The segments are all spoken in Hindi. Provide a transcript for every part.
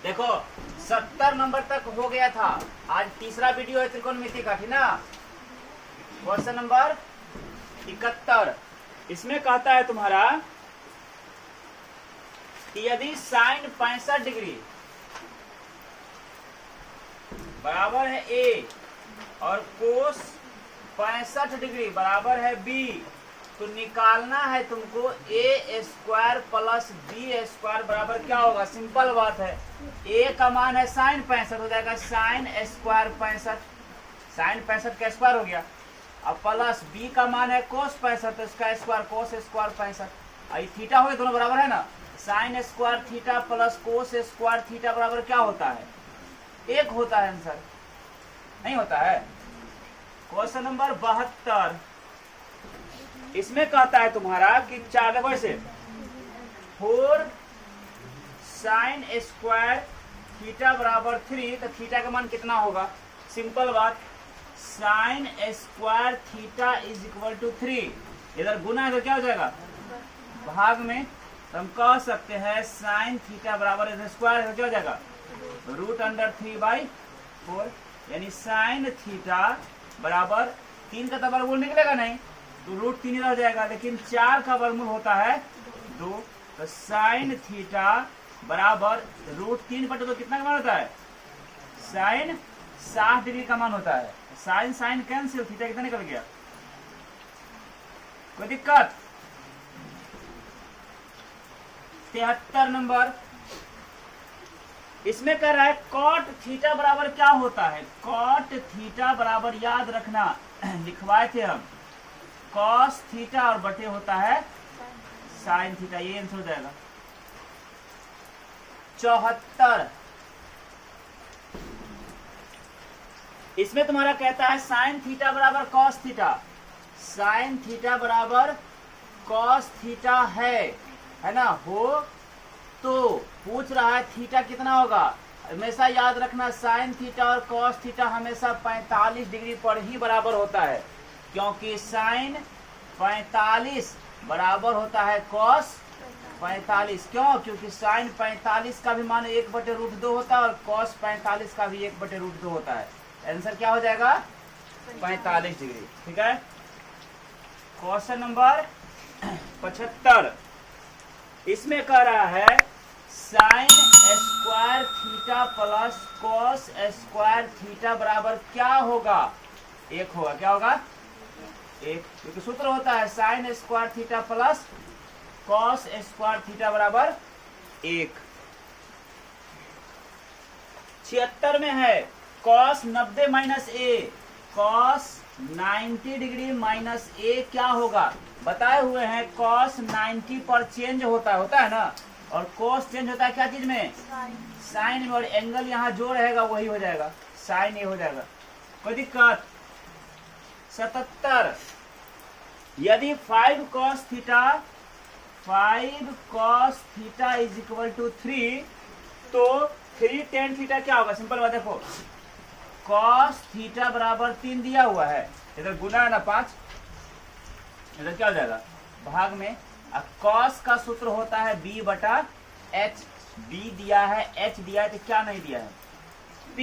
देखो 70 नंबर तक हो गया था। आज तीसरा वीडियो है त्रिकोणमिति का, ठीक ना। Question number 71। इसमें कहता है तुम्हारा कि यदि साइन 65 डिग्री बराबर है ए और कोस 65 डिग्री बराबर है बी, तो निकालना है तुमको ए स्क्वायर प्लस बी स्क्वायर बराबर क्या होगा। सिंपल बात है, ए का मान है साइन 65, हो जाएगा साइन स्क्वायर 65, साइन 65 का स्क्वायर हो गया। अब प्लस बी का मान है कोस 65, तो इसका स्क्वायर कोस स्क्वायर 65। अब थीटा हो गया, दोनों बराबर है ना। Sign square theta plus cos square theta बराबर क्या होता है, 1 होता है। आंसर नहीं होता है। Question number 72। इसमें कहता है तुम्हारा कि 4 से 4 साइन स्क्वायर थीटा बराबर 3, तो थीटा का मान कितना होगा। सिंपल बात, sine square theta is equal to 3, इधर गुना है तो क्या हो जाएगा भाग में, तो हम कह सकते हैं साइन थीटा बराबर इधर स्क्वायर है तो क्या हो जाएगा √3/4, यानी साइन थीटा बराबर 3 का तो वर्गमूल निकलेगा नहीं, तो √3 रह जाएगा, लेकिन 4 का वर्गमूल होता है 2, तो साइन थीटा बराबर √3/2 कितना का मान होता है, साइन 60 डिग्री का मान होता है। साइन साइन कैंसिल, थीटा कितना निकल गया, कोई दिक्कत। 73 नंबर। इसमें कह रहा है कॉट थीटा बराबर क्या होता है। कॉट थीटा बराबर याद रखना, लिखवाए थे हम, कॉस थीटा और बटे होता है साइन थीटा, ये आंसर हो जाएगा। 74। इसमें तुम्हारा कहता है साइन थीटा बराबर कॉस थीटा, साइन थीटा बराबर कॉस थीटा है ना, हो तो पूछ रहा है थीटा कितना होगा। हमेशा याद रखना साइन थीटा और कॉस थीटा हमेशा 45 डिग्री पर ही बराबर होता है, क्योंकि साइन 45 बराबर होता है कॉस 45। क्यों, क्योंकि साइन 45 का भी मान 1/√2 होता है और कॉस 45 का भी 1/√2 होता है। आंसर क्या हो जाएगा 45 डिग्री, ठीक है। Question number 75। इसमें कह रहा है sign square theta plus cos square theta बराबर क्या होगा, 1 होगा। क्या होगा 1, क्योंकि सूत्र होता है sign square theta plus cos square theta बराबर 1। 76 में है कॉस 90 माइनस ए, कॉस 90 डिग्री माइनस ए क्या होगा। बताए हुए हैं कॉस 90 पर चेंज होता है ना, और कॉस चेंज होता है क्या चीज में, साइन में, और एंगल यहाँ जो रहेगा वही हो जाएगा, साइन ए हो जाएगा, कोई दिक्कत। 77। यदि 5 cos theta is equal to 3, तो 3 tan थीटा क्या होगा। सिंपल बात, देखो cos थीटा बराबर 3 दिया हुआ है, इधर गुना है ना 5, इधर क्या हो जाएगा भाग में। अब cos का सूत्र होता है b/h, b दिया है h दिया है, तो क्या नहीं दिया है p,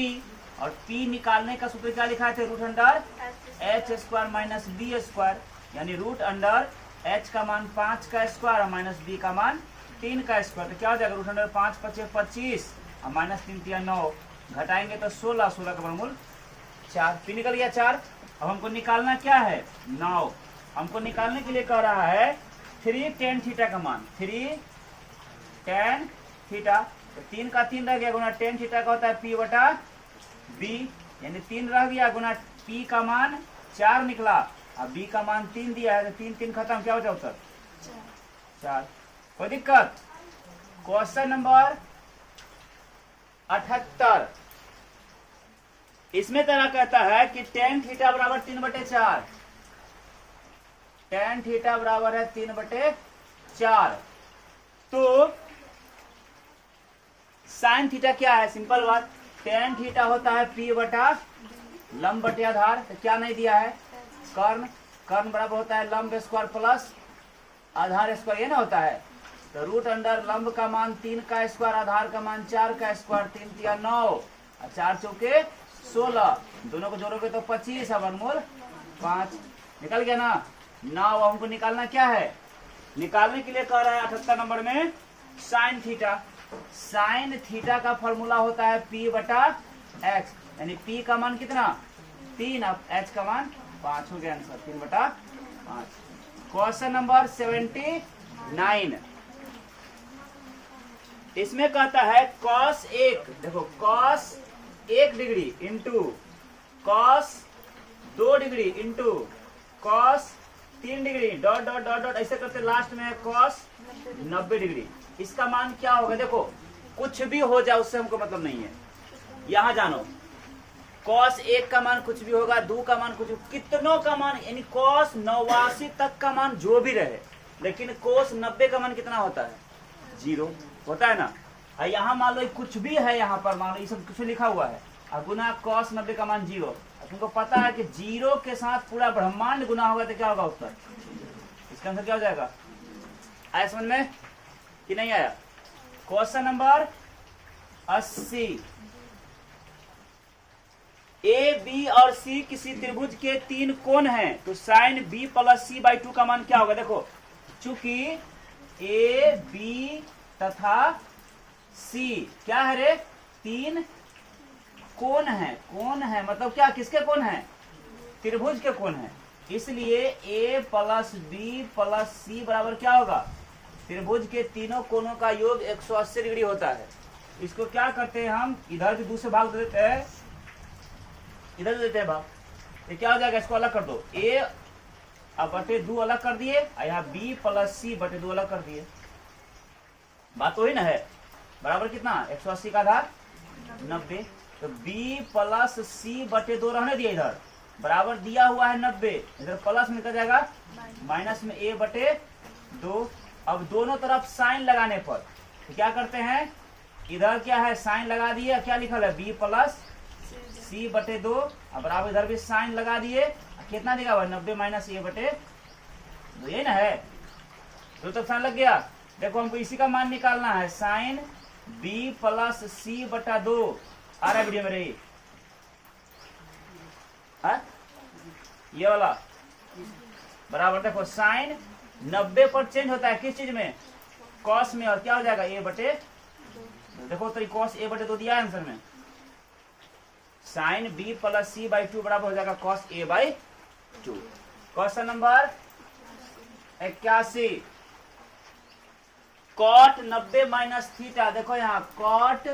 और p निकालने का सूत्र क्या लिखा है √h² माइनस b स्क्वायर, यानी √h का मान 5 का स्क्वायर और माइनस b का मान 3 का स्क्वायर, तो क्या हो जाएगा √5 × 25 और माइनस 3 × 9, घटाएंगे तो 16, 16 का वर्गमूल 4, p निकल गया 4। अब हमको निकालना क्या है 9, हमको निकालने के लिए कह रहा है 3 tan थीटा का मान, 3 tan थीटा, तो 3 का 3 रह गया, गुना tan थीटा का होता है p/b, यानी 3 रह गया, गुना p का मान 4 निकला, अब b का मान 3 दिया है, तो 3 3 खत्म, क्या हो जाए उत्तर 4, कोई दिक्कत। Question number 78। इसमें तरह कहता है कि tan थीटा बराबर 3/4, tan थीटा बराबर है 3/4, तो साइन थीटा क्या है। सिंपल बात, tan थीटा होता है p/लंब/आधार, तो क्या नहीं दिया है कर्ण, कर्ण बराबर होता है लंब स्क्वायर प्लस आधार स्क्वायर, ये ना होता है, तो रूट अंडर लंब का मान 3 का स्क्वायर, आधार का मान 4 का स्क्वायर, 3 तिया 9 और 4 चौके 16, दोनों को जोड़ोगे तो 25 है, वर्गमूल 5 निकल गया ना। नाउ हमको निकालना क्या है, निकालने के लिए कह रहा है 78 नंबर में साइन थीटा। साइन थीटा का फॉर्मूला होता है P बटा H, यानी P का मान कितना 3, अब H का मान 5 हो गया आंसर 3 बटा 5। क्वेश्चन नंबर 79, इसमें कहता है cos 1, देखो cos 1 degree into cos 2 degree into cos 3 degree dot dot dot dot ऐसे करते लास्ट में है cos 90 डिग्री। इसका मान क्या होगा, देखो कुछ भी हो जाए उससे हमको मतलब नहीं है, यहां जानो cos 1 का मान कुछ भी होगा, 2 का मान कुछ, कितनों का मान, यानी cos 89 तक का मान जो भी रहे, लेकिन cos 90 का मान कितना होता है 0 होता है ना। और यहाँ मान लो कुछ भी है, यहाँ पर मान लो ये सब कुछ लिखा हुआ है और गुना cos 90 का मान 0, तुमको पता है कि 0 के साथ पूरा ब्रह्मांड गुना होगा तो क्या होगा उत्तर, इसका आंसर क्या हो जाएगा। आया समझ में कि नहीं आया। क्वेश्चन नंबर 80, ए बी और सी किसी त्रिभुज के 3 कोण हैं, तो sine B plus C by 2 का मान क्या होगा। देखो चूंकि ए बी तथा सी क्या है रे 3 कोण है, कोण है मतलब क्या, किसके कोण है, त्रिभुज के कोण है, इसलिए a प्लस बी प्लस सी बराबर क्या होगा, त्रिभुज के तीनों कोणों का योग 180 डिग्री होता है। इसको क्या करते हैं हम, इधर भी दूसरे भाग दे देते हैं, इधर देते हैं भाग, ये क्या हो जाएगा, इसको अलग कर दो, a अब बटे 2 अलग कर दिए और यहाँ b प्लस सी बटे 2 अलग कर दिए, बात तो ही ना है, बराबर कितना 180 का आधार 90, तो b प्लस सी बटे 2 रहने दिए, इधर बराबर दिया हुआ है 90, इधर प्लस निकल जाएगा माइनस में a बटे 2। अब दोनों तरफ साइन लगाने पर तो क्या करते हैं, इधर क्या है साइन लगा दिए, क्या लिखल है b प्लस सी बटे 2, अब बराबर इधर भी साइन लगा दिए, कितना देगा हुआ 90 माइनस a बटे 2, ये ना है, दो तक साइन लग गया। देखो हमको इसी का मान निकालना है, साइन b प्लस सी बटा 2 आ रहा है वीडियो में रही है? ये वाला बराबर, देखो साइन 90 पर चेंज होता है किस चीज में, कॉस में, और क्या हो जाएगा a बटे, देखो तो कॉस a बटे 2 दिया है आंसर में, sine b plus C by 2 बराबर हो जाएगा cos a by 2। Question number 81, cot 90 minus theta, देखो यहाँ कॉट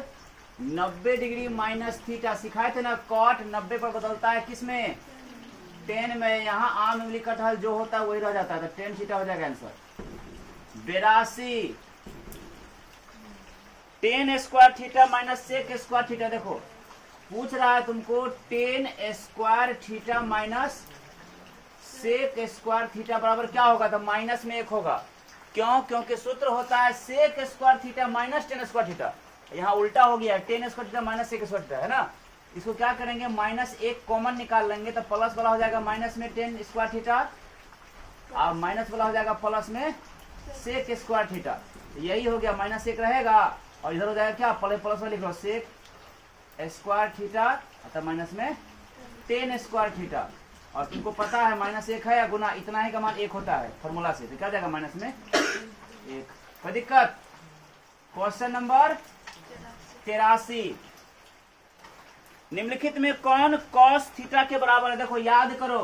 90 डिग्री माइनस थीटा सिखाए थे ना, कॉट 90 पर बदलता है किसमें, टेन में, यहाँ आम उंगली कटहल जो होता है वही रह जाता है, तो टेन थीटा हो जाएगा answer. 82, tan square theta minus sec square theta, देखो पूछ रहा है तुमको tan square theta minus sec square theta बराबर क्या होगा, तो माइनस में 1 होगा, क्यों, क्योंकि सूत्र होता है sec square theta minus tan square theta, यहाँ उल्टा हो गया है, tan square theta minus sec square theta है ना, इसको क्या करेंगे माइनस 1 कॉमन निकाल लेंगे, तो प्लस वाला हो जाएगा माइनस में टेन स्क्वायर थीटा और माइनस वाला हो जाएगा प्लस में सेक स्क्वायर थीटा, यही हो गया, माइनस 1 रहेगा और इधर हो जाएगा क्या, प्लस वाला लिख लो सेक स्क्वायर थीटा अतः माइनस में टेन स्क्वायर थीटा, और तुमको पता है माइनस 1 है या गुना इतना ही का मान 1 होता है फॉर्मूला से, तो क्या जाएगा माइनस में 1, कोई दिक्कत। क्वेश्चन नंबर 83, निम्नलिखित में कौन कॉस थीटा के बराबर है, देखो याद करो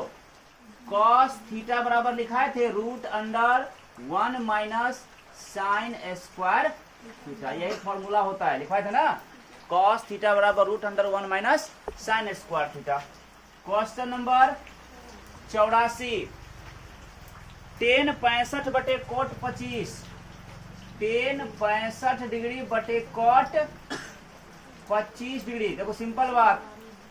कॉस थीटा बराबर लिखाए थे root under 1 minus sine square theta, यही फॉर्मूला होता है, लिखवाए थे ना, कॉस थीटा बराबर root under 1 minus sine square theta. Question number 84, tan 65 बटे कोट 25, टेन 65 डिग्री बटे कोट 25 डिग्री, देखो सिंपल बात,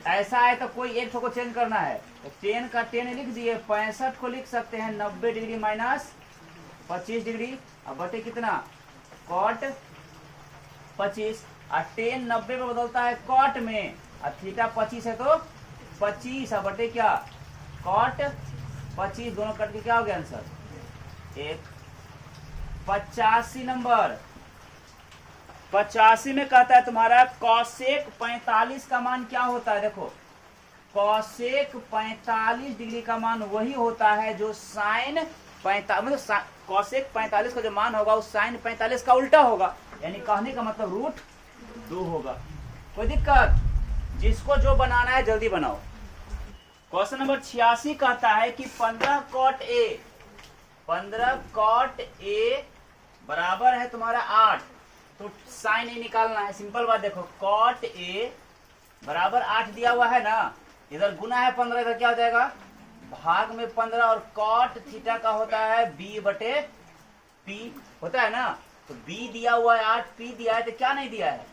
ऐसा है तो कोई एक को चेंज करना है, तो टेन का 10 लिख दिए, 65 को लिख सकते हैं 90 डिग्री माइनस 25 डिग्री, अब बटे कितना कॉट 25, और 10 90 पे बदलता है कॉट में, और थीटा 25 है तो 25, अब बटे क्या कॉट 25, दोनों कट के क्या हो गया आंसर 1। 85 नंबर, 85 में कहता है तुम्हारा कॉसेक 45 का मान क्या होता है। देखो कॉसेक 45 डिग्री का मान वही होता है जो साइन 45, मतलब कॉसेक 45 का जो मान होगा उस साइन 45 का उल्टा होगा, यानी कहने का मतलब √2 होगा। कोई दिक्कत? जिसको जो बनाना है जल्दी बनाओ। क्वेश्चन नंबर 86 कहता है कि 15 cot A बराबर है तुम्हारा 8, तो साइन ए निकालना है। सिंपल बात देखो, cot A बराबर 8 दिया हुआ है ना, इधर गुना है 15, इधर क्या हो जाएगा भाग में 15, और cot थीटा का होता है B/P होता है ना, तो B दिया हुआ है 8, P दिया है तो क्या नहीं दिया है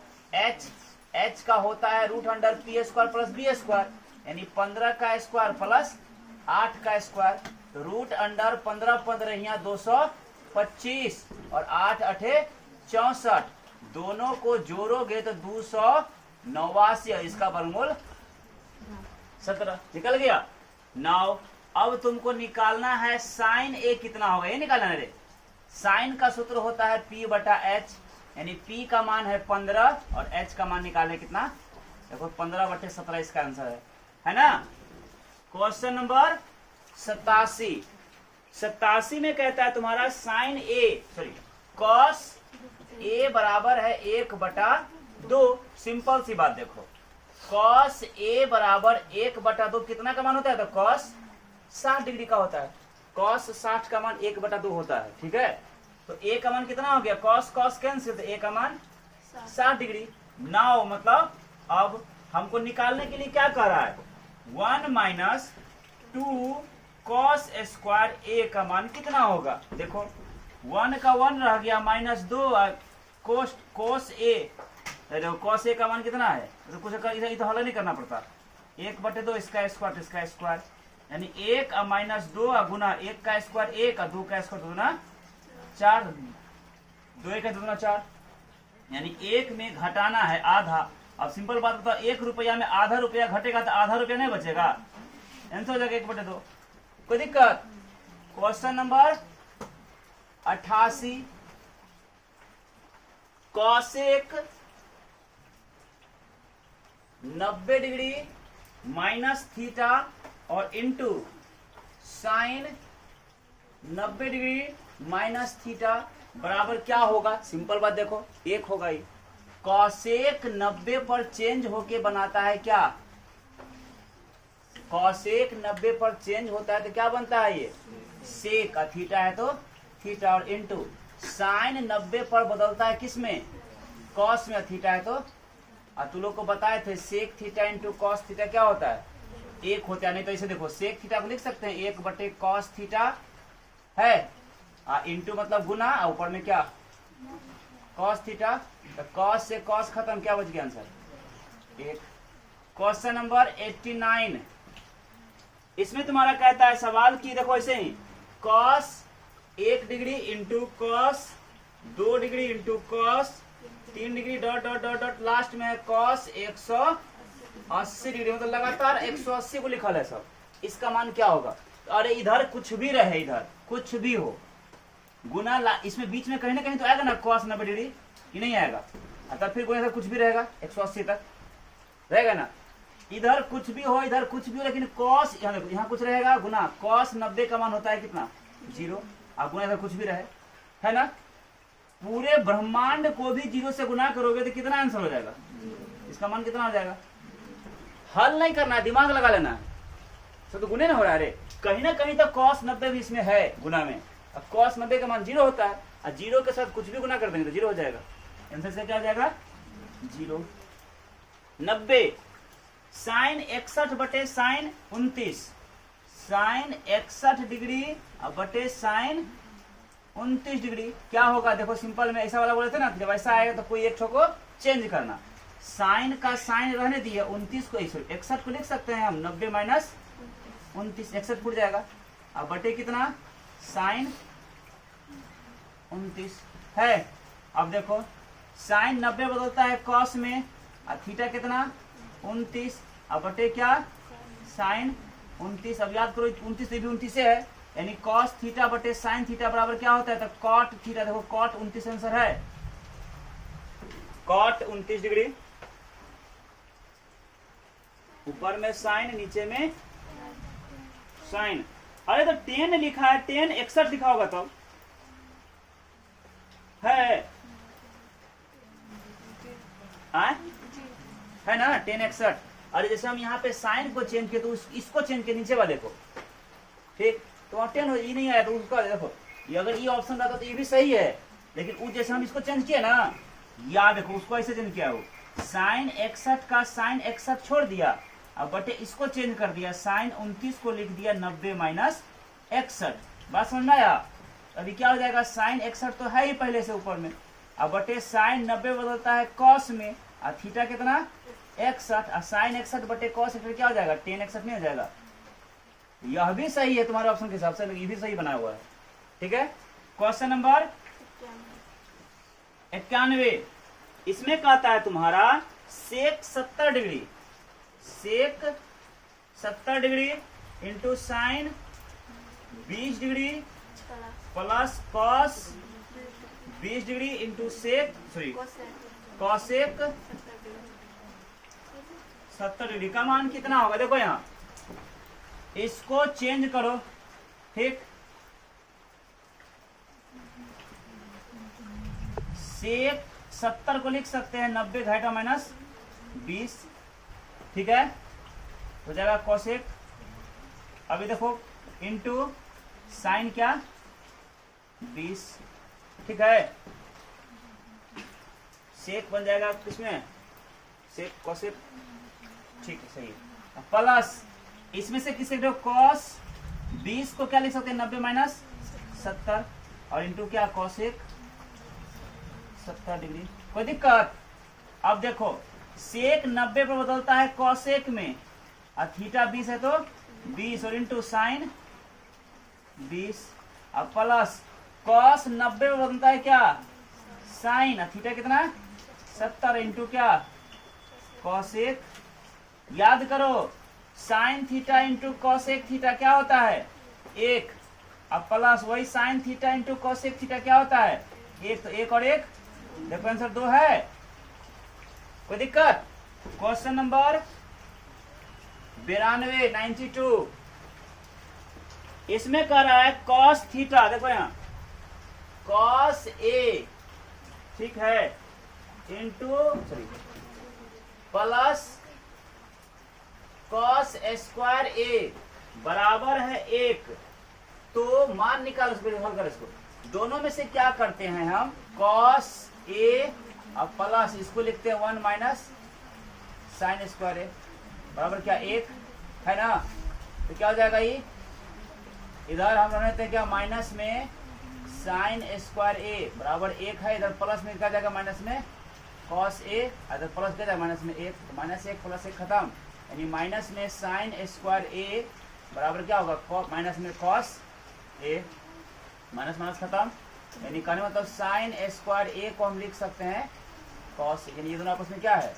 H का होता है √P² + B², यानी 15 का स्क्वायर प्लस 8 का स्क्वायर, तो √15 यहाँ 225 और 8 8 64, दोनों को जोड़ोगे तो 289, और इसका वर्गमूल 17 निकल गया। नाउ अब तुमको निकालना है साइन ए कितना होगा, ये निकालना है रे। साइन का सूत्र होता है P/H, यानी P का मान है 15 और H का मान निकालने कितना, देखो 15/17 इसका आंसर है ना। क्वेश्चन नंबर 87 में कहता है तुम्हारा साइन ए कॉस ए बराबर है 1/2। सिंपल सी बात देखो, कॉस ए बराबर 1/2 कितना का मान होता है, तो कॉस 60 डिग्री का होता है। कॉस 60 का मान 1/2 होता है, ठीक है। तो ए का मान कितना हो गया, कॉस कॉस कैंसिल, तो ए का मान 60 डिग्री। नाउ मतलब अब हमको निकालने के लिए क्या कर रहा है, 1 - 2 cos स्क्वायर ए का मान कितना होगा। देखो 1 का 1 रह गया, -2 cos ए, cos ए का मान कितना है, तो कुछ इधर तो हल नहीं करना पड़ता, 1/2 इसका स्क्वायर इसका स्क्वायर, यानी 1 और -2 गुना 1 का स्क्वायर 1 और 2 का स्क्वायर गुना 4, 2 का 2 4, यानी 1 में घटाना है आधा। अब सिंपल बात होता है, 1 रुपया में आधा रुपया घटेगा तो आधा रुपया नहीं बचेगा, आंसर हो जाएगा 1/2। कोई दिक्कत? Question number 88, cosec 90 degree minus theta और into sine 90 degree minus theta बराबर क्या होगा। सिंपल बात देखो, 1 होगा ही। कॉसेक 90 पर चेंज होके बनाता है क्या, कॉसेक 90 पर चेंज होता है तो क्या बनता है, ये सेक, थीटा है तो थीटा, और इंटू साइन 90 पर बदलता है किस में, कॉस में, थीटा है तो, तुम लोग को बताए थे sec theta into cos theta क्या होता है, 1 होता है। नहीं तो इसे देखो, सेक थीटा को लिख सकते हैं 1/cos थीटा है, इंटू मतलब गुना, ऊपर में क्या cos थीटा, तो cos से cos खत्म, क्या बच गया आंसर 1। क्वेश्चन नंबर 89, इसमें तुम्हारा कहता है सवाल की देखो ऐसे ही, cos 1 degree into cos 2 degree into cos 3 degree dot dot dot dot, last में है cos 180 डिग्री, मतलब लगातार 180 को लिखा है सब। इसका मान क्या होगा, अरे इधर कुछ भी रहे, इधर कुछ भी हो, गुना इसमें बीच में कहीं ना कहीं तो आएगा ना cos 90 डिग्री, ये नहीं आएगा, तब फिर गुना कुछ भी रहेगा 180 तक रहेगा ना। इधर कुछ भी हो, इधर कुछ भी हो, लेकिन cos यहाँ देखो, यहाँ कुछ रहेगा, गुना cos 90 का मान होता है कितना 0, अब गुना इधर कुछ भी रहे, है ना। पूरे ब्रह्मांड को भी 0 से गुना करोगे तो कितना आंसर हो जाएगा, इसका मान कितना हो जाएगा। हल नहीं करना है, दिमाग लगा लेना है, तो गुने ना हो रहा है। कहीं ना कहीं तो cos 90 भी इसमें है गुना में, अब cos 90 का मान 0 होता है, और 0 के साथ कुछ भी गुना कर देंगे तो 0 हो जाएगा, आंसर से क्या हो जाएगा 0। 90 साइन 61/साइन 29, साइन 61 डिग्री बटे साइन 29 डिग्री क्या होगा। देखो सिंपल में ऐसा वाला बोले थे ना, जब ऐसा आएगा तो कोई एक ठो को चेंज करना, साइन का साइन रहने दिए, 29 को 61 को लिख सकते हैं हम, 90 माइनस 29, 61 फुट जाएगा, अब बटे कितना साइन 29 है। अब देखो साइन 90 बदलता है कॉस में, और थीटा कितना 29, अब बटे क्या साइन 29, अब याद करो 29 भी 29 है, यानी कॉस थीटा बटे साइन थीटा बराबर क्या होता है, तो कॉट थीटा। देखो कॉट 29 आंसर है, कॉट 29 डिग्री, ऊपर में साइन नीचे में साइन। अरे तो 10 लिखा है, 10 61 लिखा होगा तो है है ना 10 61। अरे जैसे हम यहाँ पे साइन को चेंज किए तो इसको चेंज किए नीचे वाले को, ठीक, तो वहाँ 10 हो ये नहीं आया तो उसका देखो, ये अगर ये ऑप्शन रहता तो ये भी सही है, लेकिन वो जैसे हम इसको चेंज किए ना, या देखो उसको ऐसे चेंज किया, वो साइन 61 का साइन 61 छोड़ दिया, अब बटे इसको चेंज कर दिया, साइन 29 को लिख दिया 90 माइनस 61। बात समझ में आया? अभी क्या हो जाएगा, साइन 61 तो है ही पहले से ऊपर में, अब बटे साइन 90 बदलता है कॉस में, और थीटा कितना 61, और साइन 61 बटे कॉस 61 क्या हो जाएगा 10 61 नहीं हो जाएगा। यह भी सही है तुम्हारे ऑप्शन के हिसाब से, ये भी सही बना हुआ है, ठीक है। क्वेश्चन नंबर 91, इसमें कहता है तुम्हारा sec 70 degree, sec 70 degree into sine 20 degree plus cos 20 degree into sec sorry cosec 70 degree का मान कितना होगा। देखो यहाँ इसको चेंज करो, ठीक, सेक 70 को लिख सकते हैं 90 घटा माइनस 20, ठीक है, हो जाएगा कॉसेक। अभी देखो इंटू साइन क्या 20, ठीक है, सेक बन जाएगा किसमें सेक कॉसेक, ठीक है सही है, प्लस इसमें से किसे कॉस 20 को क्या लिख सकते हैं 90 माइनस 70, और इंटू क्या कॉसेक 70 डिग्री। कोई दिक्कत? अब देखो सेक 90 पर बदलता है कॉसेक में, और थीटा 20 है तो 20, और इंटू साइन 20, अब प्लस कॉस 90 पर बदलता है क्या साइन, और थीटा कितना 70, इंटू क्या कॉसेक। याद करो sine theta into cosec theta क्या होता है 1, अब प्लस वही sine theta into cosec theta क्या होता है 1, तो 1 और 1 देखो आंसर 2 है। कोई दिक्कत? क्वेश्चन नंबर 92 92, इसमें कह रहा है कॉस थीटा, देखो यहाँ कॉस ए, ठीक है, into sorry plus cos square A बराबर है 1, तो मान निकाल उसको, हल कर इसको, दोनों में से क्या करते हैं हम कॉस ए और प्लस इसको लिखते हैं 1 माइनस साइन स्क्वायर ए बराबर क्या 1 है ना, तो क्या हो जाएगा ये, इधर हम रहते हैं क्या माइनस में साइन स्क्वायर ए बराबर 1 है, इधर प्लस में क्या जाएगा माइनस में कॉस ए, इधर प्लस क्या जाएगा माइनस में 1, तो माइनस 1 प्लस 1 खत्म, यानी माइनस में साइन स्क्वायर ए बराबर क्या होगा माइनस में कॉस ए, माइनस माइनस खत्म, यानी कहने मतलब साइन स्क्वायर ए को हम लिख सकते हैं कॉस, यानी ये दोनों आपस में क्या है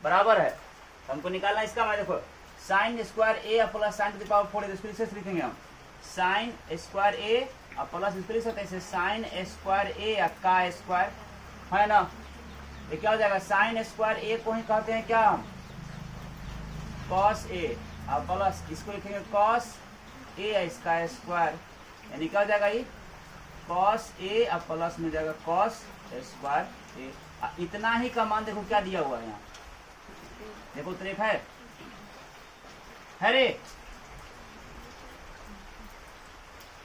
बराबर है, तो हमको निकालना इसका मैं देखो sine square A plus sign to the power 4 इसको इसे लिखेंगे हम साइन स्क्वायर ए और प्लस इसको लिख सकते हैं साइन स्क्वायर ए का स्क्वायर है ना, ये क्या हो जाएगा साइन स्क्वायर ए को ही कहते हैं क्या हम कॉस ए, और प्लस इसको लिखेंगे कॉस ए इसका स्क्वायर, यानी क्या हो जाएगा ये कॉस ए और प्लस में जाएगा कॉस स्क्वायर ए। इतना ही का मान देखो क्या दिया हुआ है यहाँ, देखो तो एक है रे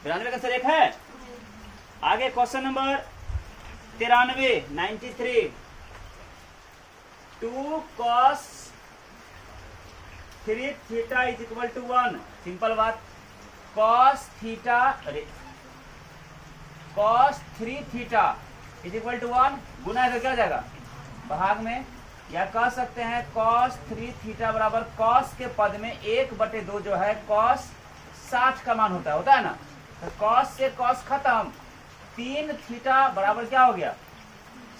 92 का सर एक है। आगे question number 93 93, 2 cos 3 theta is equal to 1, simple बात, cos थीटा अरे cos 3 theta is equal to 1 गुना है तो क्या हो जाएगा भाग में, या कह सकते हैं cos 3 थीटा बराबर cos के पद में 1/2 जो है cos 60 का मान होता है ना, तो cos से cos खत्म, 3 थीटा बराबर क्या हो गया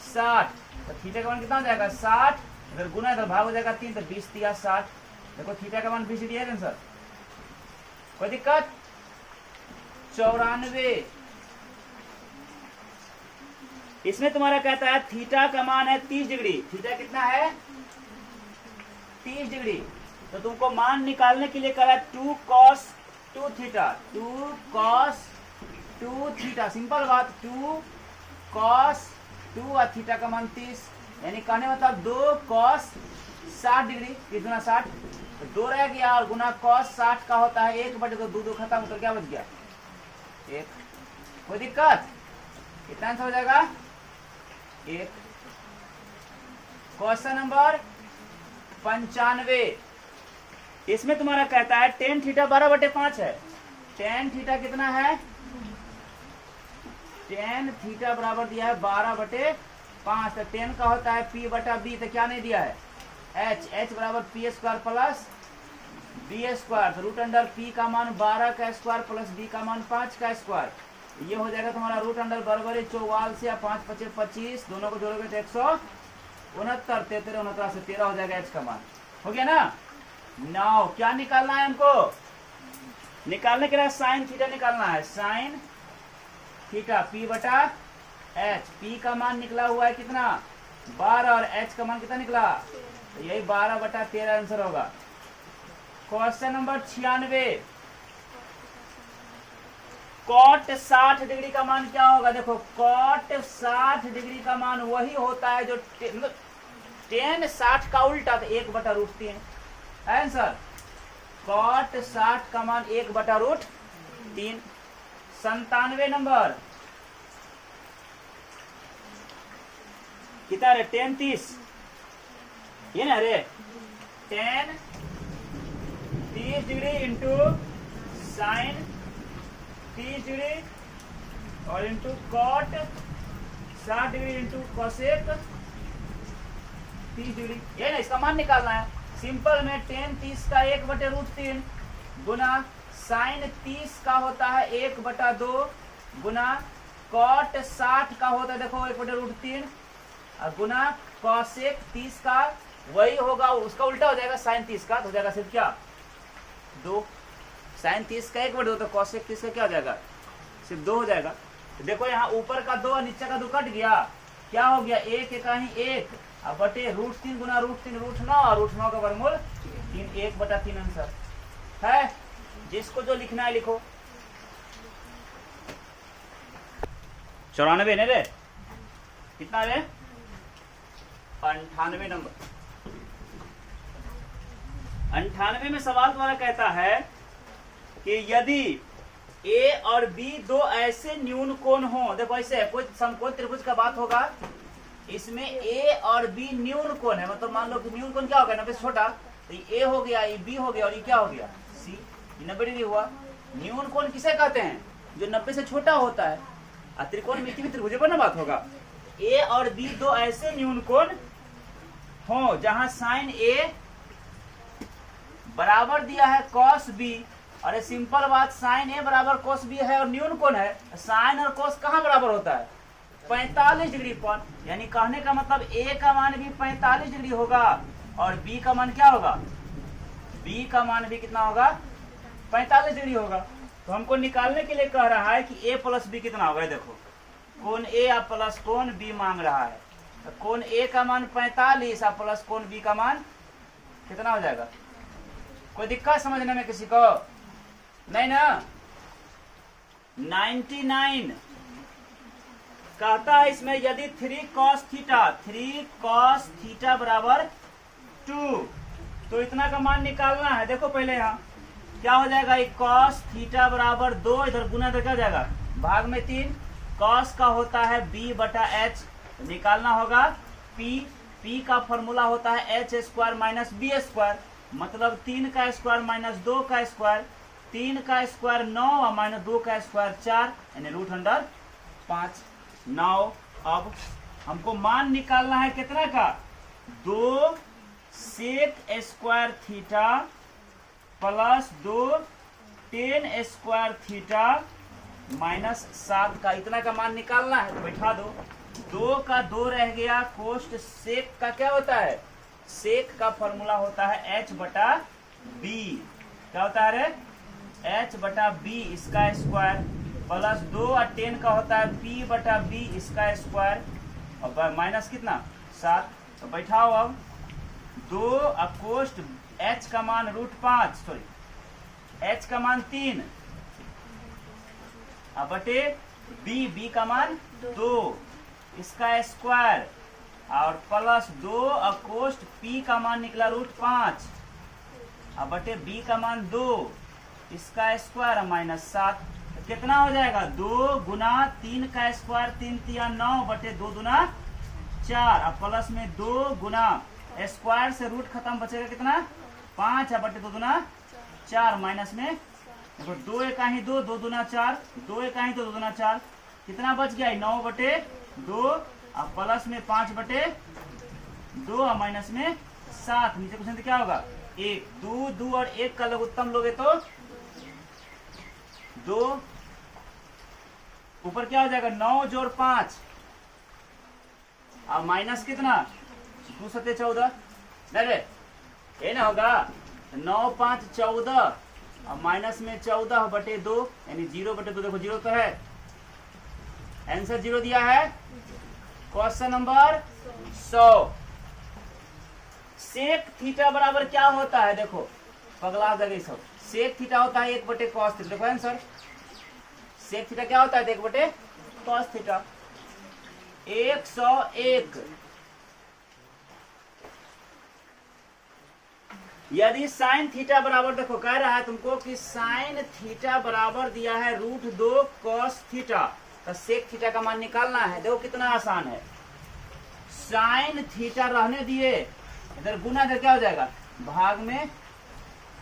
60, तो थीटा का मान कितना हो जाएगा 60, इधर गुना इधर भाग हो जाएगा 3, तो 20 दिया 60, देखो थीटा का मान 20 दिया है सर, कोई दिक्कत 94। इसमें तुम्हारा कहता है थीटा का मान है 30 डिग्री। थीटा कितना है? 30 डिग्री। तो तुमको मान निकालने के लिए कह रहा है 2 cos 2 theta. 2 cos 2 theta, simple बात। 2 cos 2 और थीटा का मान 30, यानी कहने मतलब 2 cos 60 डिग्री। कितना 60? तो 2 रह गया और गुना cos 60 का होता है 1/2। 2 खत्म, तो क्या बच गया? 1। कोई दिक्कत? कितना आंसर हो जाएगा? 1। Question number 95। इसमें तुम्हारा कहता है tan थीटा 12/5 है। tan थीटा कितना है? tan थीटा बराबर दिया है 12/5। तो tan का होता है p/b। तो क्या नहीं दिया है? h बराबर p² प्लस b²। तो रूट अंडर p का मान 12 का स्क्वायर प्लस b का मान 5 का स्क्वायर। ये हो जाएगा तुम्हारा रूट अंडर बराबर 44 से 5 × 5 = 25। दोनों को जोड़ोगे तो 169। 33 69 से 13 हो जाएगा h का मान। हो गया ना? नाउ क्या निकालना है हमको? निकालने के लिए साइन थीटा निकालना है। Sine theta p/h। p का मान निकला हुआ है कितना? 12 और h का मान कितना निकला? तो यही 12/13 आंसर होगा। Question number 96। cot 60 डिग्री का मान क्या होगा? देखो cot 60 डिग्री का मान वही होता है जो tan 60 का उल्टा, तो 1/√3 आंसर। cot 60 का मान 1/√3। 97 नंबर कितना रे? tan 30 ये ना रे। tan 30 degree into sine 30 degree और into cot 60 degree into cosec 30 degree. ये ना इसका मान निकालना है। सिंपल में tan 30 का 1/√3 गुना साइन 30 का होता है 1/2 गुना cot 60 का होता है देखो 1/√3 और गुना cosec 30 का वही होगा, उसका उल्टा हो जाएगा साइन 30 का। तो हो जाएगा सिर्फ क्या? 2। साइन 30 का 1/2 तो cosec 30 का क्या हो जाएगा? सिर्फ 2 हो जाएगा। तो देखो यहाँ ऊपर का 2 और नीचे का 2 कट गया। क्या हो गया? 1 का ही 1 और बटे √3 गुना √3 √9 और √9 का वर्गमूल 3। 1/3 आंसर है। जिसको जो लिखना है लिखो। 94 ने रे? कितना रे? 98 नंबर। 98 में सवाल तुम्हारा कहता है कि यदि ए और बी दो ऐसे न्यून कोण हो। देखो ऐसे कोई समकोण त्रिभुज का बात होगा, इसमें ए और बी न्यून कोण है। मतलब मान लो कि न्यून कोण क्या होगा? 90 से छोटा। तो ये ए हो गया, ये बी हो गया और ये क्या हो गया? सी। 90 डिग्री हुआ। न्यून कोण किसे कहते हैं? जो 90 से छोटा होता है। और त्रिकोणमिति में त्रिभुज पर ना बात होगा। ए और बी दो ऐसे न्यून कोण हो जहां साइन ए बराबर दिया है cos b। और सिंपल बात, साइन ए बराबर cos b है और न्यून कोण है। साइन और cos कहाँ बराबर होता है? 45 डिग्री पर। यानी कहने का मतलब a का मान भी 45 डिग्री होगा और b का मान क्या होगा? b का मान भी कितना होगा? 45 डिग्री होगा। तो हमको निकालने के लिए कह रहा है कि a प्लस b कितना होगा। देखो कोण a या प्लस कोण b मांग रहा है। तो कोण a का मान 45 और प्लस कोण b का मान कितना हो जाएगा? कोई दिक्कत समझने में किसी को? नहीं ना? 99 कहता है इसमें यदि 3 cos थीटा बराबर 2, तो इतना का मान निकालना है। देखो पहले यहाँ क्या हो जाएगा? एक cos थीटा बराबर 2, इधर गुना तो क्या हो जाएगा? भाग में 3। cos का होता है b/h। निकालना होगा p का फॉर्मूला होता है h² माइनस b²। मतलब 3 का स्क्वायर माइनस 2 का स्क्वायर, 3 का स्क्वायर 9 और माइनस 2 का स्क्वायर 4, यानी √5। 9। अब हमको मान निकालना है कितना का? 2 sec² theta plus 2 tan square theta minus 7 का। इतना का मान निकालना है। तो बैठा दो। 2 का 2 रह गया। कोष्ट सेक का क्या होता है? सेक का फॉर्मूला होता है h/b। क्या होता है रे? h/b इसका स्क्वायर प्लस 2 और 10 का होता है p बटा b इसका स्क्वायर और माइनस कितना 7। तो बैठाओ अब 2 अकोष्ट h का मान √5 सॉरी h का मान 3 अब बटे b का मान 2 इसका स्क्वायर और प्लस 2 अकोष्ट p का मान निकला √5 अब बटे b का मान 2 इसका स्क्वायर माइनस 7। तो कितना हो जाएगा 2 गुना 3 का स्क्वायर 3 तिया 9 बटे 2 दूना 4 अब प्लस में 2 गुना स्क्वायर से रूट खत्म बचेगा कितना 5 अब बटे 2 दूना 4 माइनस में देखो 2 एका ही 2 2 दूना 4 2 एका ही 2 2 दूना 4 कितना बच गया 9 बटे 2 अब प्लस में 5 बटे 2 और माइनस में 7 नीचे क्वेश्चन क्या होगा 1 2 और 1 का लघुत्तम लोगे तो 2 ऊपर क्या हो जाएगा 9 जोड़ 5 अब माइनस कितना 2 सत्ते 14 नहीं ये ना होगा 9 5 14 और माइनस में 14 बटे 2 यानी 0 बटे 2 देखो 0 तो है आंसर 0 दिया है। क्वेश्चन नंबर 100 सेक थीटा बराबर क्या होता है देखो पगला गए सब सेक थीटा होता है 1 बटे कॉस थीटा देखो आंसर सेक थीटा क्या होता है 1 बटे कॉस थीटा 101 यदि साइन थीटा बराबर देखो कह रहा है तुमको कि साइन थीटा बराबर दिया है √2 कॉस थीटा तो सेक थीटा का मान निकालना है देखो कितना आसान है साइन थीटा रहने दिए इधर गुना इधर क्या हो जाएगा भाग में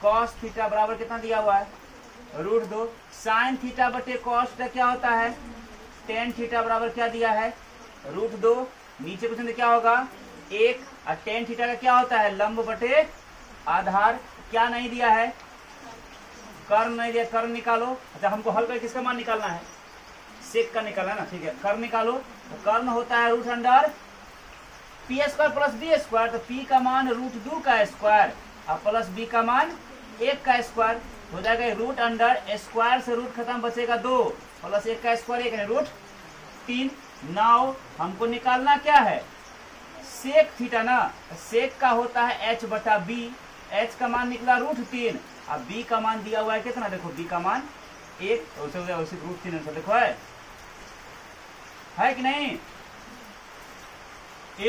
कॉस थीटा बराबर कितना दिया हुआ है √2 साइन थीटा बटे कॉस थीटा क्या होता है टेन थीटा बराबर क्या दिया है √2 नीचे क्वेश्चन क्या होगा 1 और टेन थीटा का क्या होता है लंब बटे आधार क्या नहीं दिया है कर्ण नहीं दिया कर्ण निकालो। अच्छा हमको हल कर किसका मान निकालना है सेक का निकालना है ना ठीक है कर्ण निकालो तो कर्ण होता है √root under P square plus B square तो p का मान √2 का स्क्वायर और प्लस b का मान 1 का स्क्वायर हो जाएगा √अंडर स्क्वायर से रूट खत्म बचेगा 2 प्लस 1 का स्क्वायर 1 √3 नाउ हमको निकालना क्या है सेक थीटा ना सेक का होता है h बटा b h का मान निकला √3 अब b का मान दिया हुआ है कितना देखो b का मान 1 वैसे √3 आंसर देखो है कि नहीं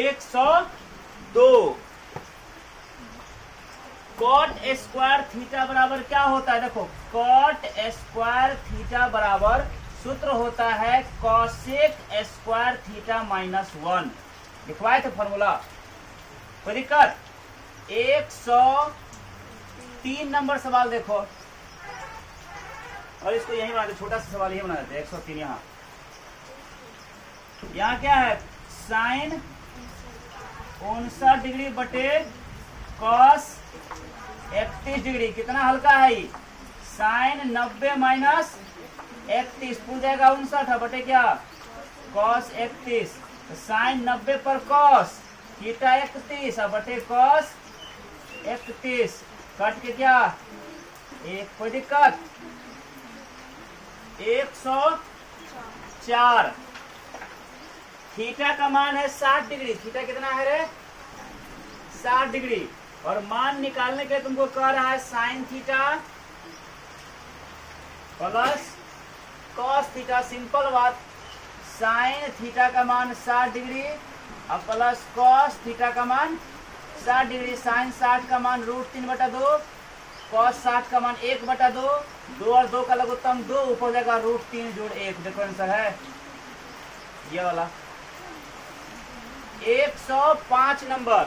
102 कॉट स्क्वायर थीटा बराबर क्या होता है देखो कॉट स्क्वायर थीटा बराबर सूत्र होता है कॉसेक स्क्वायर थीटा -1 लिखवाए थे फॉर्मूला कोई दिक्कत 103 नंबर सवाल देखो और इसको यही बना दे छोटा सा सवाल यही बना देते 103 यहाँ क्या है साइन 59 डिग्री बटे कॉस 31 डिग्री कितना हल्का है साइन 90 माइनस 31 पूछ जाएगा 59 बटे क्या कॉस 31 तो साइन 90 पर कॉस थीटा 31 बटे कॉस 31 कट के क्या एक कोई दिक्कत 104 थीटा का मान है 60 डिग्री थीटा कितना है रे 60 डिग्री और मान निकालने के लिए तुमको कह रहा है sine theta plus cos theta simple बात साइन थीटा का मान 60 डिग्री और प्लस कॉस थीटा का मान 60 डिग्री साइन 60 का मान √3 बटा 2 कॉस 60 का मान 1 बटा 2 2 और 2 का लघुत्तम 2 ऊपर जाएगा √3 जोड़ 1 देखो आंसर है ये वाला 105 नंबर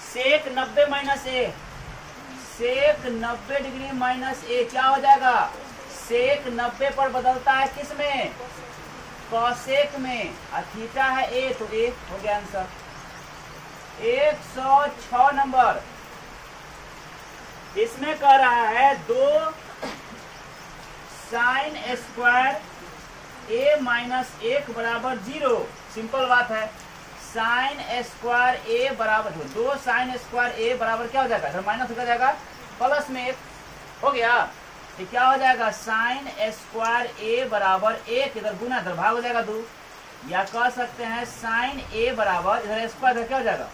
सेक 90 माइनस ए सेक 90 डिग्री माइनस ए क्या हो जाएगा सेक 90 पर बदलता है किस में कॉसेक में और थीटा है ए तो ए हो गया आंसर 106 नंबर इसमें कह रहा है 2 साइन स्क्वायर a माइनस 1 बराबर 0 सिंपल बात है साइन स्क्वायर a बराबर 2 साइन स्क्वायर a बराबर क्या हो जाएगा माइनस हो जाएगा प्लस में 1 हो गया तो क्या हो जाएगा साइन स्क्वायर ए बराबर 1, इधर गुना इधर भाग हो जाएगा 2, या कह सकते हैं साइन ए बराबर इधर स्क्वायर क्या हो जाएगा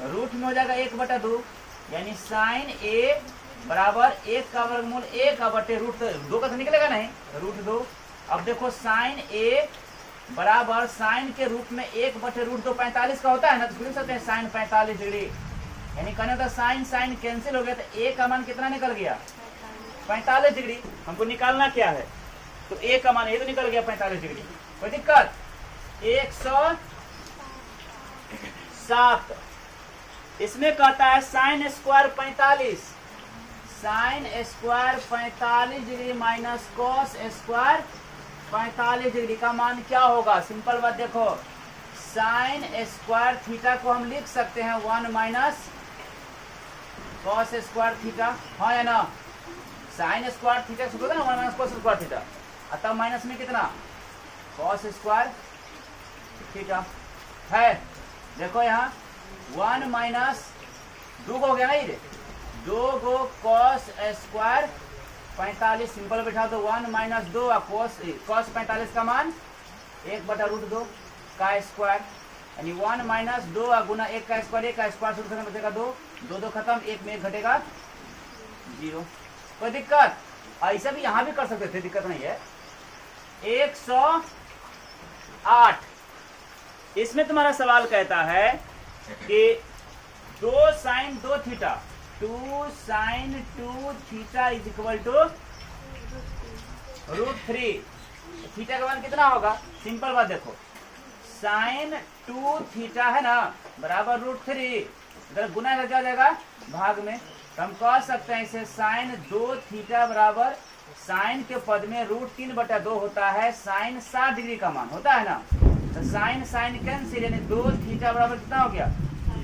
रूट में हो जाएगा 1/2, यानी साइन ए बराबर 1 का वर्गमूल 1/√2 का तो निकलेगा नहीं, √2। अब देखो साइन ए बराबर साइन के रूप में 1/√2 45 का होता है ना, तो लिख सकते हैं साइन 45 डिग्री, यानी कहने तो साइन साइन कैंसिल हो गया, तो ए का मान कितना निकल गया 45 डिग्री। हमको निकालना क्या है, तो ए का मान ये तो निकल गया 45 डिग्री, कोई दिक्कत। 107 इसमें कहता है sine square 45, sine square 45 degree minus cos square 45 degree का मान क्या होगा। सिंपल बात देखो, साइन स्क्वायर थीटा को हम लिख सकते हैं 1 माइनस कॉस स्क्वायर थीटा, हाँ या ना। साइन स्क्वायर थीटा से होगा ना 1 माइनस कॉस स्क्वायर थीटा, अतः माइनस में कितना कॉस स्क्वायर थीटा है। देखो यहाँ 1 माइनस 2 हो गया ना, ये 2 गो कॉस स्क्वायर 45, सिंपल बैठा दो 1 माइनस 2 और कॉस 45 का मान 1/√2 का स्क्वायर, यानी 1 माइनस 2 और गुना 1 का स्क्वायर, 1 का स्क्वायर सूत्र खत्म बचेगा 2, 2 खत्म, 1 में 1 घटेगा 0। कोई दिक्कत, ऐसा भी यहाँ भी कर सकते थे, दिक्कत नहीं है। 108 इसमें तुम्हारा सवाल कहता है कि 2 sine 2 theta 2 sine 2 theta is equal to √3, theta का मान कितना होगा। सिंपल बात देखो, साइन 2 थीटा है ना बराबर √3, इधर गुना इधर क्या हो जाएगा भाग में, तो हम कह सकते हैं इसे साइन 2 थीटा बराबर साइन के पद में √3/2 होता है, साइन 60 डिग्री का मान होता है ना, तो साइन साइन कैंसिल, यानी 2 थीटा बराबर कितना हो गया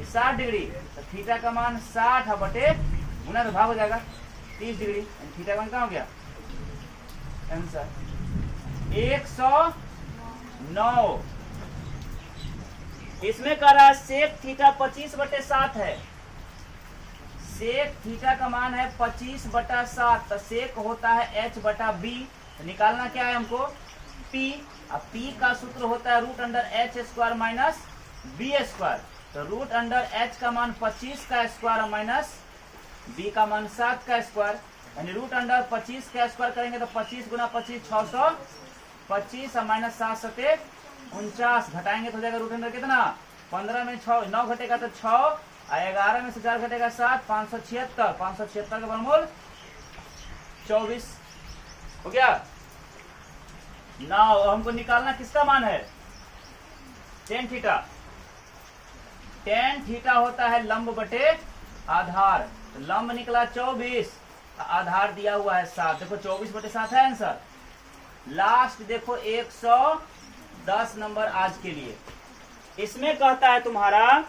60 डिग्री, तो थीटा का मान 60 बटे गुना तो भाग हो जाएगा 30 डिग्री, थीटा का मान क्या हो गया आंसर 109। इसमें कह रहा है सेक थीटा 25/7 है, सेक थीटा का मान है 25/7, तो सेक होता है h/b, तो निकालना क्या है हमको p, अब p का सूत्र होता है √h² माइनस b², तो √h का मान 25 का स्क्वायर माइनस b का मान 7 का स्क्वायर, यानी √25 का स्क्वायर करेंगे तो 25 गुना 25 625 और माइनस 7 7 49, घटाएंगे तो हो जाएगा √अंडर कितना 15 में 6 9 घटेगा तो 6 और 11 में से 4 घटेगा 7, 576 का वर्गमूल 24 हो गया ना। हमको निकालना किसका मान है tan थीटा, tan थीटा होता है लंब बटे आधार, तो लंब निकला 24, आधार दिया हुआ है 7, देखो 24/7 है आंसर। लास्ट देखो 110 नंबर आज के लिए, इसमें कहता है तुम्हारा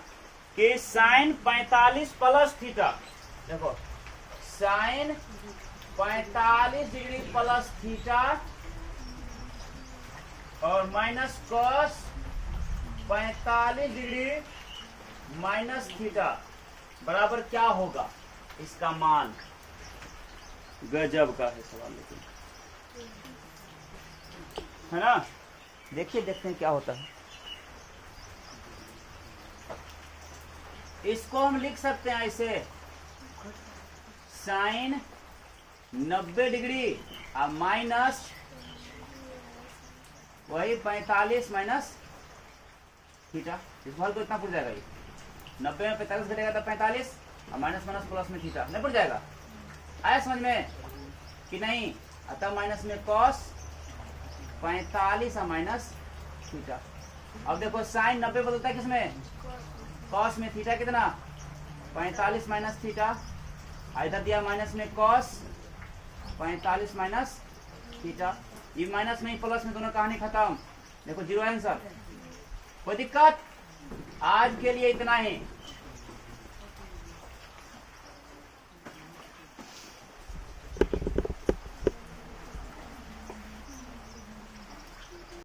कि साइन 45 प्लस थीटा, देखो साइन 45 डिग्री प्लस थीटा और minus cos 45 degree minus theta बराबर क्या होगा, इसका मान गजब का है सवाल, लेकिन है ना। देखिए देखते हैं क्या होता है। इसको हम लिख सकते हैं ऐसे, साइन 90 डिग्री और माइनस वही 45 माइनस थीटा, इस हल को इतना पड़ जाएगा, ये 90 में 45 घटेगा तो 45 और माइनस माइनस प्लस में थीटा नहीं पड़ जाएगा। आया समझ में कि नहीं, अतः माइनस में कॉस 45 और माइनस थीटा। अब देखो साइन 90 बदलता है किसमें कॉस में, थीटा कितना 45 माइनस थीटा, इधर दिया माइनस में कॉस 45 माइनस थीटा, ये माइनस में प्लस में दोनों कहानी खत्म, देखो 0 आंसर। कोई दिक्कत, आज के लिए इतना ही।